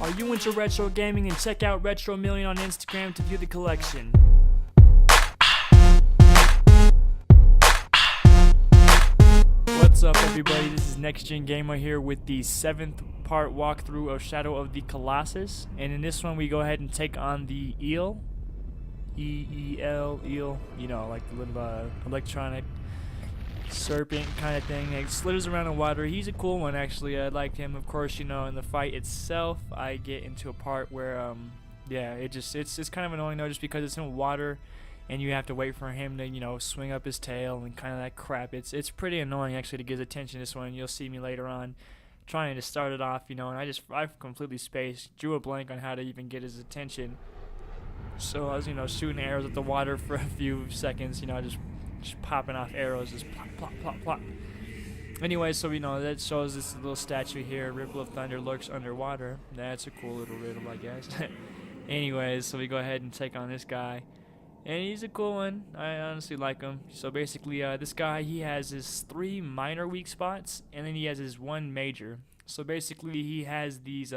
Are you into retro gaming? And check out Retro Million on Instagram to view the collection. What's up, everybody? This is NexxDjinnGamer here with the 7th part walkthrough of Shadow of the Colossus. And in this one we go ahead and take on the eel. Eel, you know, like the little electronic serpent kind of thing that slithers around in water. He's a cool one, actually. I liked him. Of course, you know, in the fight itself I get into a part where yeah, it's kind of annoying though, just because it's in water and you have to wait for him to, you know, swing up his tail and kind of that crap. It's pretty annoying actually to get his attention. This one, you'll see me later on trying to start it off, you know, and I've completely spaced, drew a blank on how to even get his attention. So I was, you know, shooting arrows at the water for a few seconds, you know, just popping off arrows, just plop, plop, plop, plop. Anyway, so, you know, that shows this little statue here, Ripple of Thunder lurks underwater. That's a cool little riddle, I guess. Anyways, so we go ahead and take on this guy. And he's a cool one. I honestly like him. So basically, this guy, he has his 3 minor weak spots, and then he has his 1 major. So basically, he has these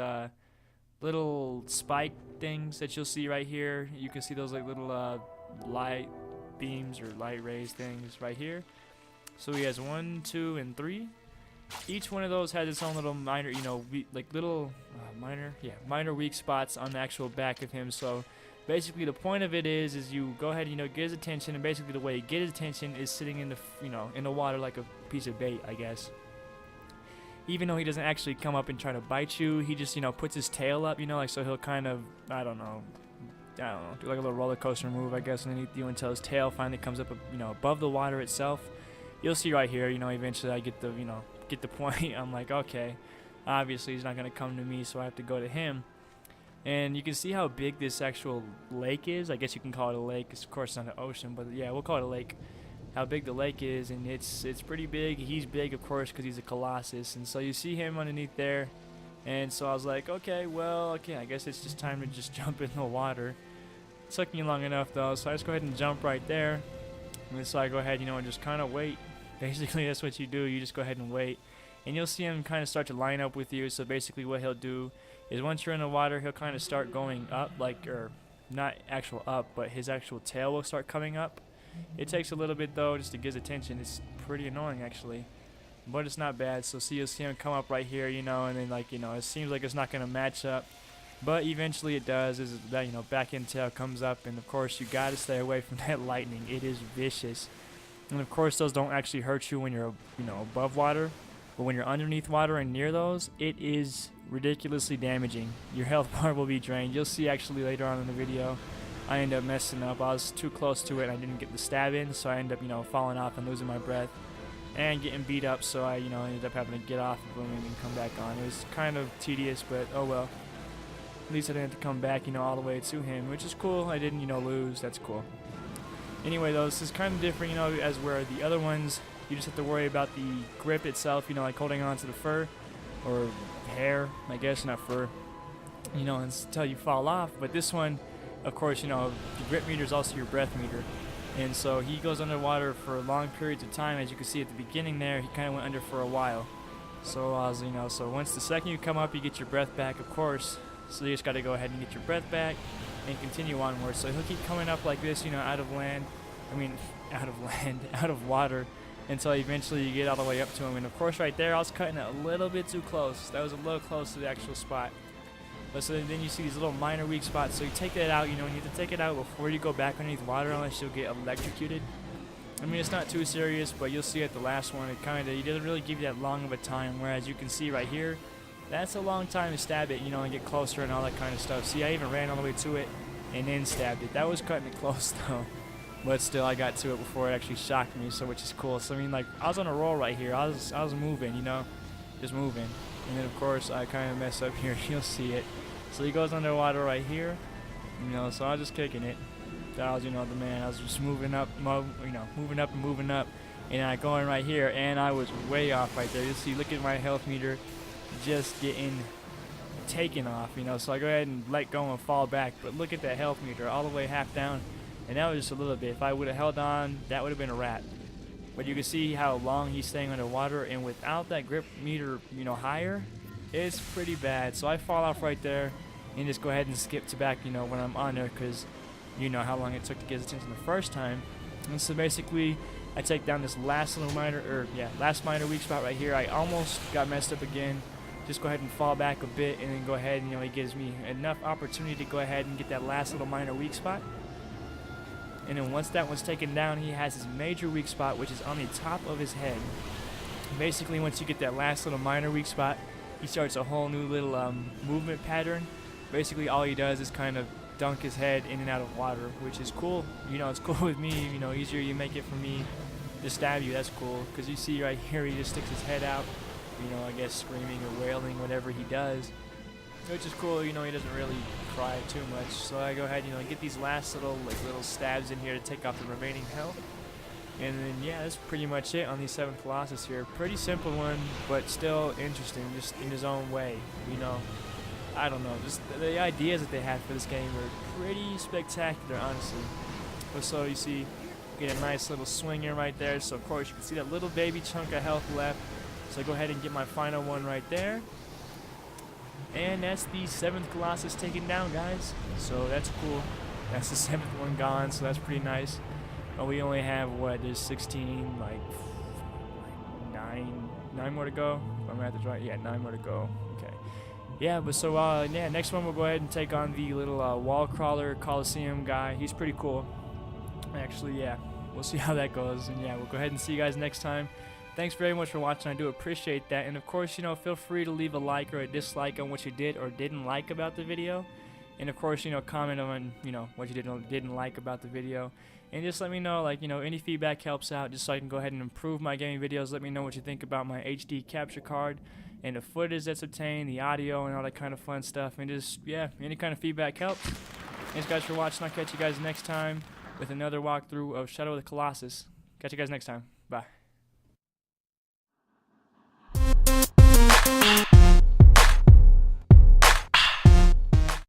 little spike things that you'll see right here. You can see those like little light beams or light rays things right here. So he has 1, 2, and 3. Each one of those has its own little minor, you know, like little minor weak spots on the actual back of him. So basically the point of it is you go ahead, you know, get his attention, and basically the way you get his attention is sitting in the, you know, in the water like a piece of bait, I guess. Even though he doesn't actually come up and try to bite you, he just, you know, puts his tail up, you know, like, so he'll kind of, I don't know, do like a little roller coaster move, I guess, underneath you until his tail finally comes up, you know, above the water itself. You'll see right here, you know, eventually I get the, you know, get the point. I'm like, okay, obviously he's not going to come to me, so I have to go to him. And you can see how big this actual lake is. I guess you can call it a lake. Of course, it's not an ocean, but yeah, we'll call it a lake. How big the lake is, and it's pretty big. He's big, of course, because he's a Colossus, and so you see him underneath there. And so I was like, okay, I guess it's just time to just jump in the water. It took me long enough though, so I just go ahead and jump right there. And so I go ahead, you know, and just kind of wait. Basically, that's what you do. You just go ahead and wait, and you'll see him kind of start to line up with you. So basically, what he'll do is once you're in the water, he'll kind of start going up, like, or not actual up, but his actual tail will start coming up. It takes a little bit though, just to get his attention. It's pretty annoying actually, but it's not bad. So you'll see him come up right here, you know, and then, like, you know, it seems like it's not going to match up, but eventually it does. Is that, you know, back end tail comes up, and of course you got to stay away from that lightning. It is vicious, and of course those don't actually hurt you when you're, you know, above water, but when you're underneath water and near those, it is ridiculously damaging. Your health bar will be drained. You'll see actually later on in the video. I ended up messing up. I was too close to it and I didn't get the stab in, so I ended up, you know, falling off and losing my breath and getting beat up. So I, you know, ended up having to get off of him and then come back on. It was kind of tedious, but oh well. At least I didn't have to come back, you know, all the way to him, which is cool. I didn't, you know, lose. That's cool. Anyway, though, this is kind of different, you know, as where the other ones, you just have to worry about the grip itself, you know, like holding on to the fur or hair, I guess, not fur, you know, until you fall off. But this one, of course, you know, the grip meter is also your breath meter, and so he goes underwater for long periods of time. As you can see at the beginning there, he kind of went under for a while. So you know, so once the second you come up, you get your breath back, of course. So you just got to go ahead and get your breath back and continue onward. So he'll keep coming up like this, you know, out of water, until eventually you get all the way up to him. And of course, right there, I was cutting it a little bit too close. That was a little close to the actual spot. But so then you see these little minor weak spots, so you take that out, you know, and you have to take it out before you go back underneath water, unless you'll get electrocuted. I mean, it's not too serious, but you'll see at the last one, he doesn't really give you that long of a time, whereas you can see right here, that's a long time to stab it, you know, and get closer and all that kind of stuff. See, I even ran all the way to it and then stabbed it. That was cutting it close though, but still I got to it before it actually shocked me, so which is cool. So I mean, like, I was on a roll right here. I was moving, you know, just moving. And then of course I kind of mess up here. You'll see it. So he goes underwater right here, you know. So I was just kicking it. I was, you know, the man. I was just moving up, moving up, and I go in right here, and I was way off right there. You see, look at my health meter, just getting taken off, you know. So I go ahead and let go and fall back, but look at that health meter, all the way half down, and that was just a little bit. If I would have held on, that would have been a wrap. But you can see how long he's staying underwater, and without that grip meter, you know, higher, it's pretty bad. So I fall off right there and just go ahead and skip to back, you know, when I'm on there, because you know how long it took to get his attention the first time. And so basically, I take down this last minor weak spot right here. I almost got messed up again. Just go ahead and fall back a bit, and then go ahead and, you know, he gives me enough opportunity to go ahead and get that last little minor weak spot. And then once that one's taken down, he has his major weak spot, which is on the top of his head. Basically, once you get that last little minor weak spot, he starts a whole new little movement pattern. Basically, all he does is kind of dunk his head in and out of water, which is cool. You know, it's cool with me. You know, easier you make it for me to stab you. That's cool, because you see right here, he just sticks his head out. You know, I guess screaming or wailing, whatever he does, which is cool. You know, he doesn't really cry too much. So I go ahead, you know, get these last little stabs in here to take off the remaining health. And then yeah, that's pretty much it on the 7th Colossus here. Pretty simple one, but still interesting, just in his own way. You know, I don't know, just the ideas that they had for this game were pretty spectacular, honestly. But so you see, get a nice little swinger right there. So of course you can see that little baby chunk of health left. So I go ahead and get my final one right there. And that's the 7th Colossus taken down, guys. So that's cool. That's the 7th one gone, so that's pretty nice. But we only have, what, there's 16, like 9 more to go. If I'm at the right, yeah, 9 more to go. Okay. Yeah, but so, yeah, next one we'll go ahead and take on the little wall crawler Colosseum guy. He's pretty cool. Actually, yeah, we'll see how that goes. And yeah, we'll go ahead and see you guys next time. Thanks very much for watching. I do appreciate that. And of course, you know, feel free to leave a like or a dislike on what you did or didn't like about the video. And of course, you know, comment on, you know, what you did or didn't like about the video. And just let me know, like, you know, any feedback helps out, just so I can go ahead and improve my gaming videos. Let me know what you think about my HD capture card and the footage that's obtained, the audio, and all that kind of fun stuff. And just, yeah, any kind of feedback helps. Thanks, guys, for watching. I'll catch you guys next time with another walkthrough of Shadow of the Colossus. Catch you guys next time. Bye.